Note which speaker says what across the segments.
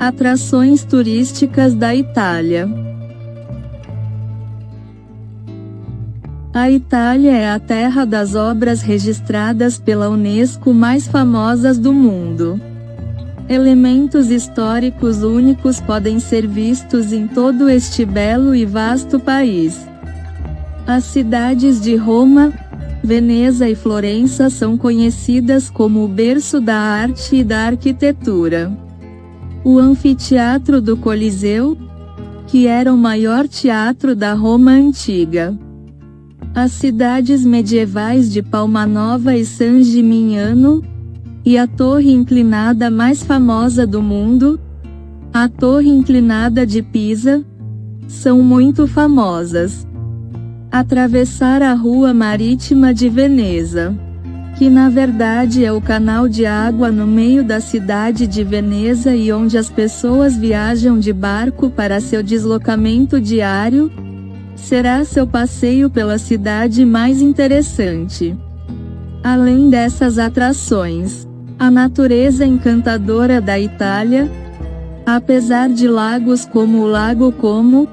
Speaker 1: Atrações turísticas da Itália. A Itália é a terra das obras registradas pela Unesco mais famosas do mundo. Elementos históricos únicos podem ser vistos em todo este belo e vasto país. As cidades de Roma, Veneza e Florença são conhecidas como o berço da arte e da arquitetura. O anfiteatro do Coliseu, que era o maior teatro da Roma antiga. As cidades medievais de Palmanova e San Gimignano, e a torre inclinada mais famosa do mundo, a Torre Inclinada de Pisa, são muito famosas. Atravessar a Rua Marítima de Veneza, que na verdade é o canal de água no meio da cidade de Veneza e onde as pessoas viajam de barco para seu deslocamento diário, será seu passeio pela cidade mais interessante. Além dessas atrações, a natureza encantadora da Itália, apesar de lagos como o Lago Como,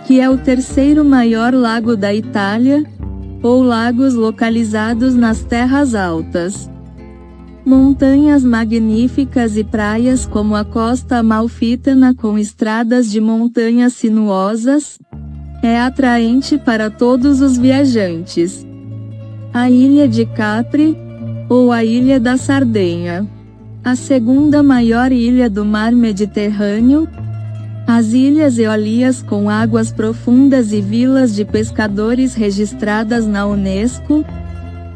Speaker 1: que é o terceiro maior lago da Itália, ou lagos localizados nas terras altas. Montanhas magníficas e praias como a Costa Amalfitana com estradas de montanhas sinuosas, é atraente para todos os viajantes. A Ilha de Capri, ou a Ilha da Sardenha, a segunda maior ilha do mar Mediterrâneo, as Ilhas Eólias com águas profundas e vilas de pescadores registradas na Unesco,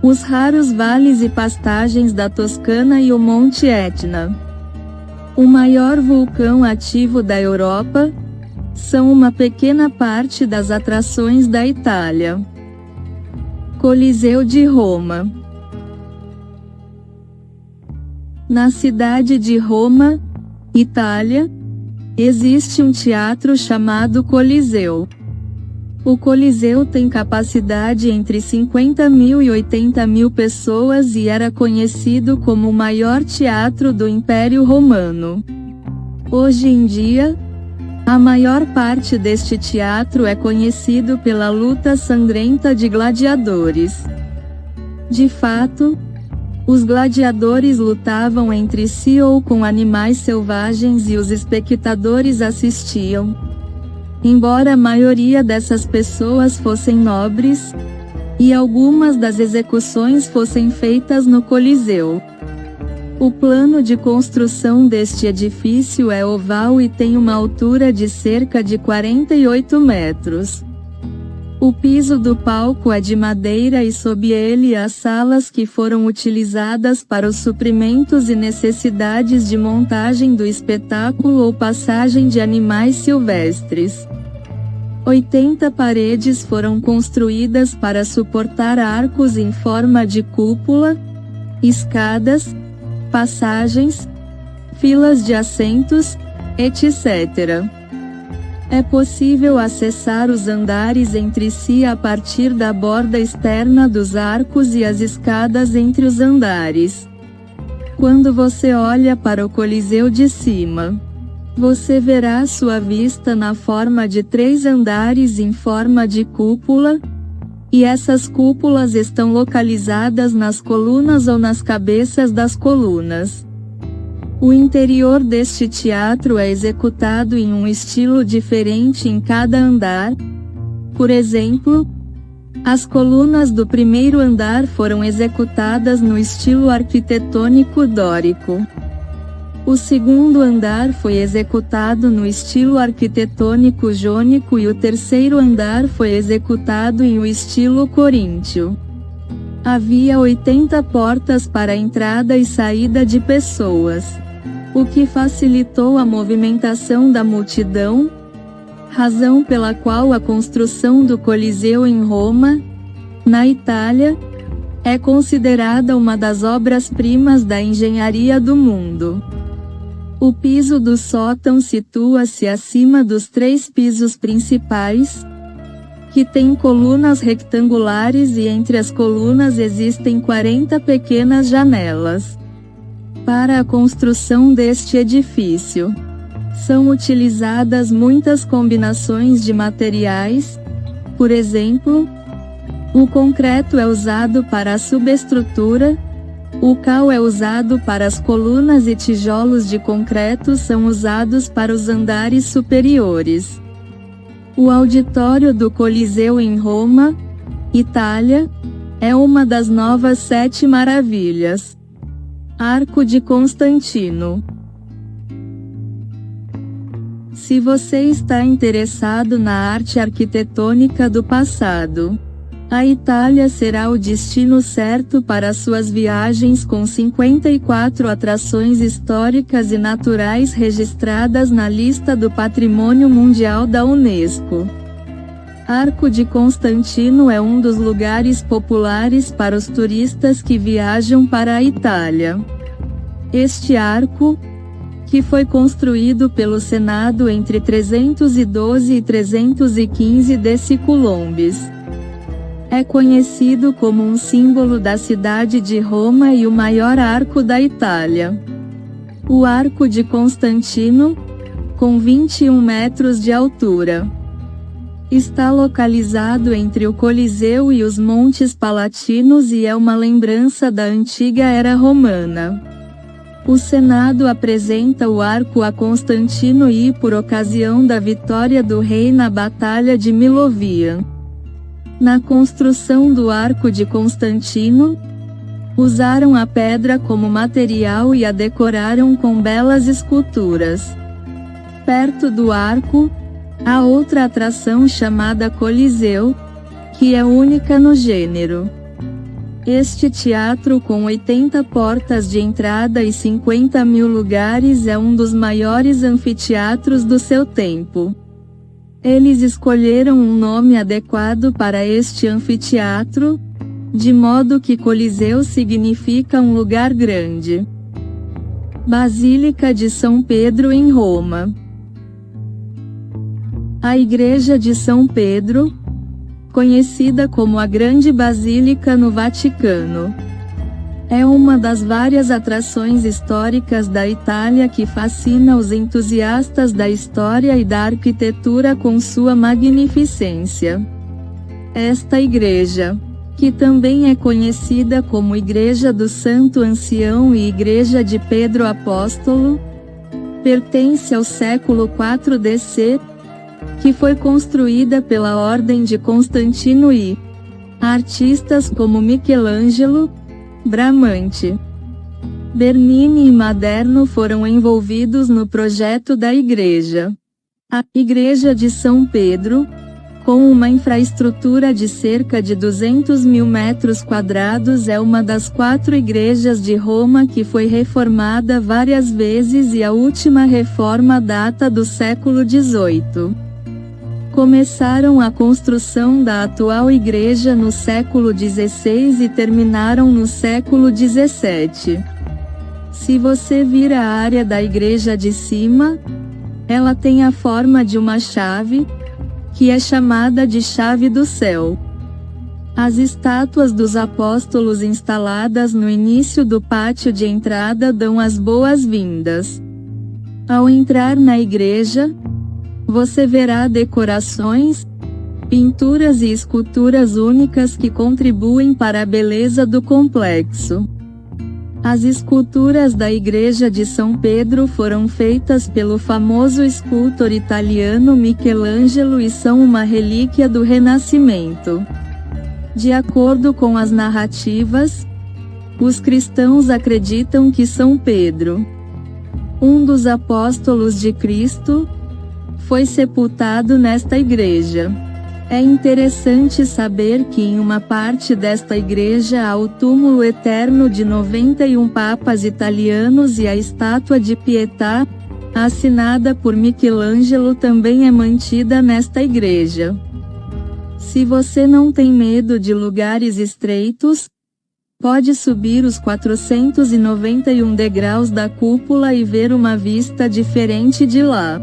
Speaker 1: os raros vales e pastagens da Toscana e o Monte Etna. O maior vulcão ativo da Europa, são uma pequena parte das atrações da Itália. Coliseu de Roma. Na cidade de Roma, Itália, existe um teatro chamado Coliseu. O Coliseu tem capacidade entre 50.000 e 80.000 pessoas e era conhecido como o maior teatro do Império Romano. Hoje em dia, a maior parte deste teatro é conhecido pela luta sangrenta de gladiadores. De fato, os gladiadores lutavam entre si ou com animais selvagens e os espectadores assistiam. Embora a maioria dessas pessoas fossem nobres, e algumas das execuções fossem feitas no Coliseu. O plano de construção deste edifício é oval e tem uma altura de cerca de 48 metros. O piso do palco é de madeira e sob ele as salas que foram utilizadas para os suprimentos e necessidades de montagem do espetáculo ou passagem de animais silvestres. 80 paredes foram construídas para suportar arcos em forma de cúpula, escadas, passagens, filas de assentos, etc. É possível acessar os andares entre si a partir da borda externa dos arcos e as escadas entre os andares. Quando você olha para o Coliseu de cima, você verá sua vista na forma de 3 andares em forma de cúpula, e essas cúpulas estão localizadas nas colunas ou nas cabeças das colunas. O interior deste teatro é executado em um estilo diferente em cada andar. Por exemplo, as colunas do primeiro andar foram executadas no estilo arquitetônico dórico. O segundo andar foi executado no estilo arquitetônico jônico e o terceiro andar foi executado em o estilo coríntio. Havia 80 portas para entrada e saída de pessoas, o que facilitou a movimentação da multidão, razão pela qual a construção do Coliseu em Roma, na Itália, é considerada uma das obras-primas da engenharia do mundo. O piso do sótão situa-se acima dos 3 pisos principais, que têm colunas retangulares e entre as colunas existem 40 pequenas janelas. Para a construção deste edifício, São utilizadas muitas combinações de materiais. Por exemplo, o concreto é usado para a subestrutura, o cal é usado para as colunas e tijolos de concreto são usados para os andares superiores. O auditório do Coliseu em Roma, Itália, é uma das novas 7 maravilhas. Arco de Constantino. Se você está interessado na arte arquitetônica do passado, a Itália será o destino certo para suas viagens com 54 atrações históricas e naturais registradas na lista do Patrimônio Mundial da Unesco. Arco de Constantino é um dos lugares populares para os turistas que viajam para a Itália. Este arco, que foi construído pelo Senado entre 312 e 315 d.C., é conhecido como um símbolo da cidade de Roma e o maior arco da Itália. O Arco de Constantino, com 21 metros de altura, está localizado entre o Coliseu e os Montes Palatinos e é uma lembrança da antiga era romana. O Senado apresenta o arco a Constantino I por ocasião da vitória do rei na Batalha de Milovia. Na construção do Arco de Constantino, usaram a pedra como material e a decoraram com belas esculturas. Perto do arco, há outra atração chamada Coliseu, que é única no gênero. Este teatro com 80 portas de entrada e 50 mil lugares é um dos maiores anfiteatros do seu tempo. Eles escolheram um nome adequado para este anfiteatro, de modo que Coliseu significa um lugar grande. Basílica de São Pedro em Roma. A Igreja de São Pedro, conhecida como a Grande Basílica no Vaticano, é uma das várias atrações históricas da Itália que fascina os entusiastas da história e da arquitetura com sua magnificência. Esta igreja, que também é conhecida como Igreja do Santo Ancião e Igreja de Pedro Apóstolo, pertence ao século IV d.C., que foi construída pela Ordem de Constantino I. Artistas como Michelangelo, Bramante, Bernini e Maderno foram envolvidos no projeto da igreja. A Igreja de São Pedro, com uma infraestrutura de cerca de 200 mil metros quadrados, é uma das 4 igrejas de Roma que foi reformada várias vezes e a última reforma data do século XVIII. Começaram a construção da atual igreja no século XVI e terminaram no século XVII. Se você vir a área da igreja de cima, ela tem a forma de uma chave, que é chamada de chave do céu. As estátuas dos apóstolos instaladas no início do pátio de entrada dão as boas-vindas. Ao entrar na igreja, você verá decorações, pinturas e esculturas únicas que contribuem para a beleza do complexo. As esculturas da Igreja de São Pedro foram feitas pelo famoso escultor italiano Michelangelo e são uma relíquia do Renascimento. De acordo com as narrativas, os cristãos acreditam que São Pedro, um dos apóstolos de Cristo, foi sepultado nesta igreja. É interessante saber que em uma parte desta igreja há o túmulo eterno de 91 papas italianos e a estátua de Pietà, assinada por Michelangelo, também é mantida nesta igreja. Se você não tem medo de lugares estreitos, pode subir os 491 degraus da cúpula e ver uma vista diferente de lá.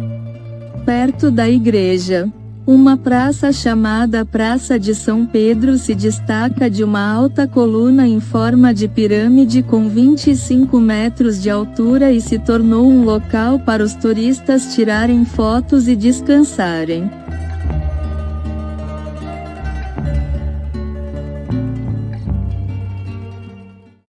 Speaker 1: Perto da igreja, Uma praça chamada Praça de São Pedro se destaca de uma alta coluna em forma de pirâmide com 25 metros de altura e se tornou um local para os turistas tirarem fotos e descansarem.